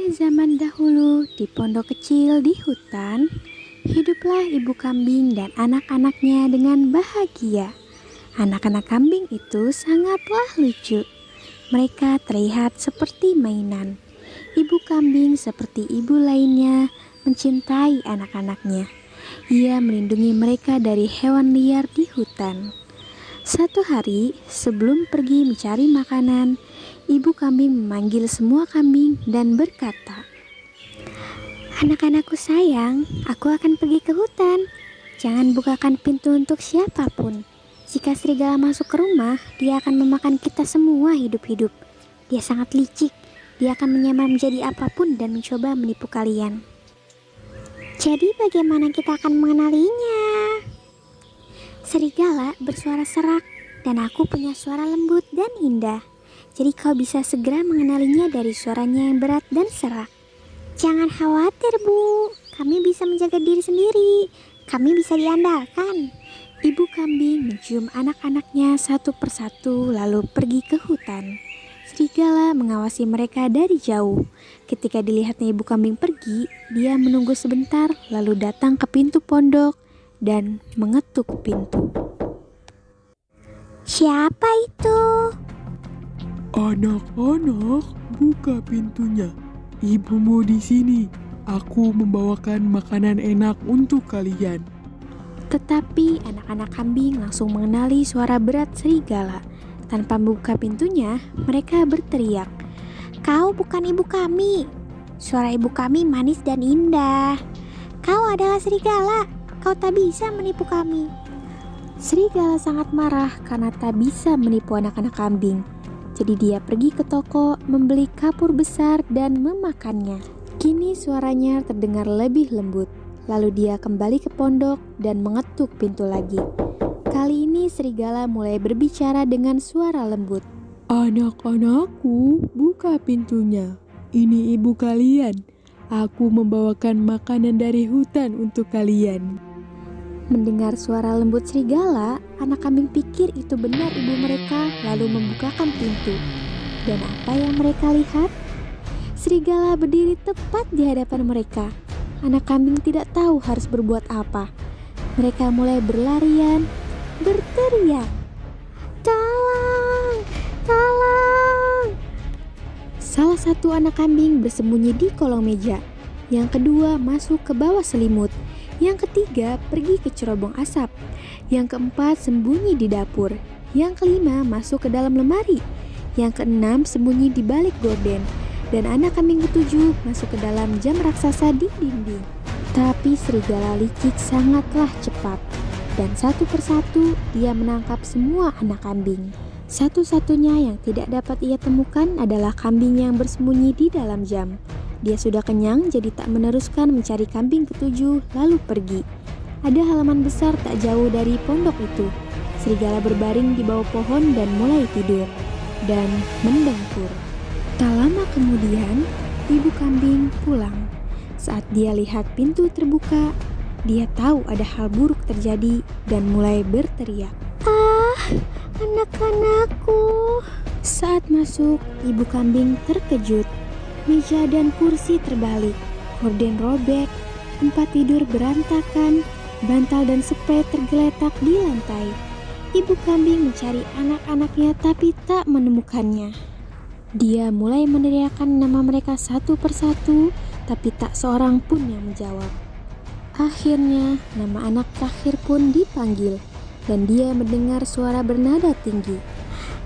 Pada zaman dahulu, di pondok kecil di hutan, hiduplah ibu kambing dan anak-anaknya dengan bahagia. Anak-anak kambing itu sangatlah lucu. Mereka terlihat seperti mainan. Ibu kambing seperti ibu lainnya mencintai anak-anaknya. Ia melindungi mereka dari hewan liar di hutan. Suatu hari, sebelum pergi mencari makanan, ibu kambing memanggil semua kambing dan berkata, "Anak-anakku sayang, aku akan pergi ke hutan. Jangan bukakan pintu untuk siapapun. Jika serigala masuk ke rumah, dia akan memakan kita semua hidup-hidup. Dia sangat licik. Dia akan menyamar menjadi apapun dan mencoba menipu kalian. Jadi bagaimana kita akan mengenalinya?" Serigala bersuara serak, dan aku punya suara lembut dan indah. Jadi kau bisa segera mengenalinya dari suaranya yang berat dan serak. Jangan khawatir, Bu. Kami bisa menjaga diri sendiri. Kami bisa diandalkan. Ibu kambing mencium anak-anaknya satu persatu lalu pergi ke hutan. Serigala mengawasi mereka dari jauh. Ketika dilihatnya ibu kambing pergi, dia menunggu sebentar lalu datang ke pintu pondok dan mengetuk pintu. "Siapa itu?" Anak-anak, buka pintunya. Ibumu di sini. Aku membawakan makanan enak untuk kalian. Tetapi anak-anak kambing langsung mengenali suara berat serigala. Tanpa membuka pintunya, mereka berteriak, "Kau bukan ibu kami. Suara ibu kami manis dan indah. Kau adalah serigala. Kau tak bisa menipu kami." Serigala sangat marah karena tak bisa menipu anak-anak kambing. Jadi dia pergi ke toko, membeli kapur besar dan memakannya. Kini suaranya terdengar lebih lembut. Lalu dia kembali ke pondok dan mengetuk pintu lagi. Kali ini serigala mulai berbicara dengan suara lembut. Anak-anakku, buka pintunya. Ini ibu kalian. Aku membawakan makanan dari hutan untuk kalian. Mendengar suara lembut serigala, anak kambing pikir itu benar ibu mereka, lalu membukakan pintu. Dan apa yang mereka lihat? Serigala berdiri tepat di hadapan mereka. Anak kambing tidak tahu harus berbuat apa. Mereka mulai berlarian, berteriak, "Tolong! Tolong!" Salah satu anak kambing bersembunyi di kolong meja. Yang kedua masuk ke bawah selimut. Yang ketiga pergi ke cerobong asap. Yang keempat sembunyi di dapur. Yang kelima masuk ke dalam lemari. Yang keenam sembunyi di balik gorden. Dan anak kambing ketujuh masuk ke dalam jam raksasa di dinding. Tapi serigala licik sangatlah cepat. Dan satu persatu dia menangkap semua anak kambing. Satu-satunya yang tidak dapat ia temukan adalah kambing yang bersembunyi di dalam jam. Dia sudah kenyang, jadi tak meneruskan mencari kambing ketujuh, lalu pergi. Ada halaman besar tak jauh dari pondok itu. Serigala berbaring di bawah pohon dan mulai tidur, dan mendengkur. Tak lama kemudian, ibu kambing pulang. Saat dia lihat pintu terbuka, dia tahu ada hal buruk terjadi dan mulai berteriak, "Ah, anak-anakku!" Saat masuk, ibu kambing terkejut. Meja dan kursi terbalik, gorden robek, tempat tidur berantakan, bantal dan spray tergeletak di lantai. Ibu kambing mencari anak-anaknya tapi tak menemukannya. Dia mulai meneriakkan nama mereka satu persatu, tapi tak seorang pun yang menjawab. Akhirnya, nama anak terakhir pun dipanggil, dan dia mendengar suara bernada tinggi.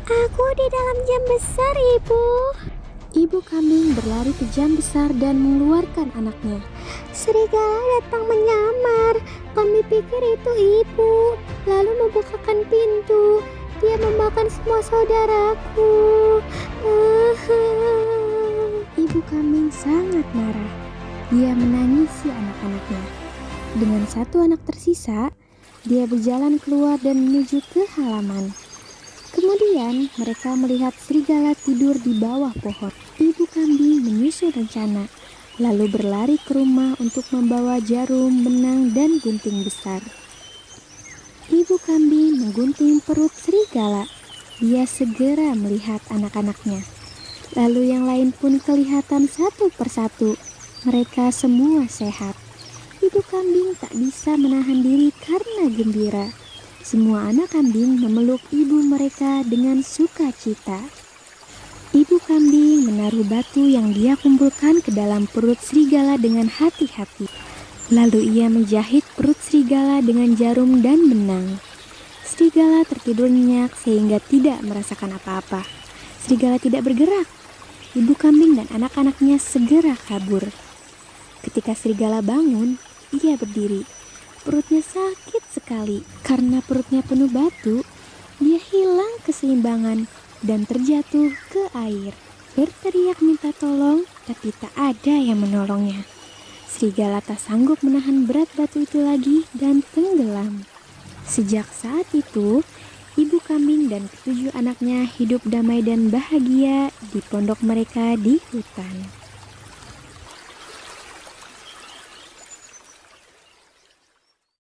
"Aku di dalam jam besar, Ibu." Ibu kambing berlari ke jam besar dan mengeluarkan anaknya. "Serigala datang menyamar. Kami pikir itu ibu, lalu membukakan pintu. Dia memakan semua saudaraku." Ibu kambing sangat marah. Dia menangisi anak-anaknya. Dengan satu anak tersisa, dia berjalan keluar dan menuju ke halaman. Kemudian mereka melihat serigala tidur di bawah pohon. Ibu kambing menyusun rencana, lalu berlari ke rumah untuk membawa jarum, benang, dan gunting besar. Ibu kambing menggunting perut serigala. Dia segera melihat anak-anaknya. Lalu yang lain pun kelihatan satu persatu. Mereka semua sehat. Ibu kambing tak bisa menahan diri karena gembira. Semua anak kambing memeluk ibu mereka dengan sukacita. Ibu kambing menaruh batu yang dia kumpulkan ke dalam perut serigala dengan hati-hati. Lalu ia menjahit perut serigala dengan jarum dan benang. Serigala tertidur nyenyak sehingga tidak merasakan apa-apa. Serigala tidak bergerak. Ibu kambing dan anak-anaknya segera kabur. Ketika serigala bangun, ia berdiri. Perutnya sakit sekali karena perutnya penuh batu. Dia hilang keseimbangan dan terjatuh ke air. Berteriak minta tolong, tapi tak ada yang menolongnya. Serigala tak sanggup menahan berat batu itu lagi dan tenggelam. Sejak saat itu, ibu kambing dan ketujuh anaknya hidup damai dan bahagia di pondok mereka di hutan.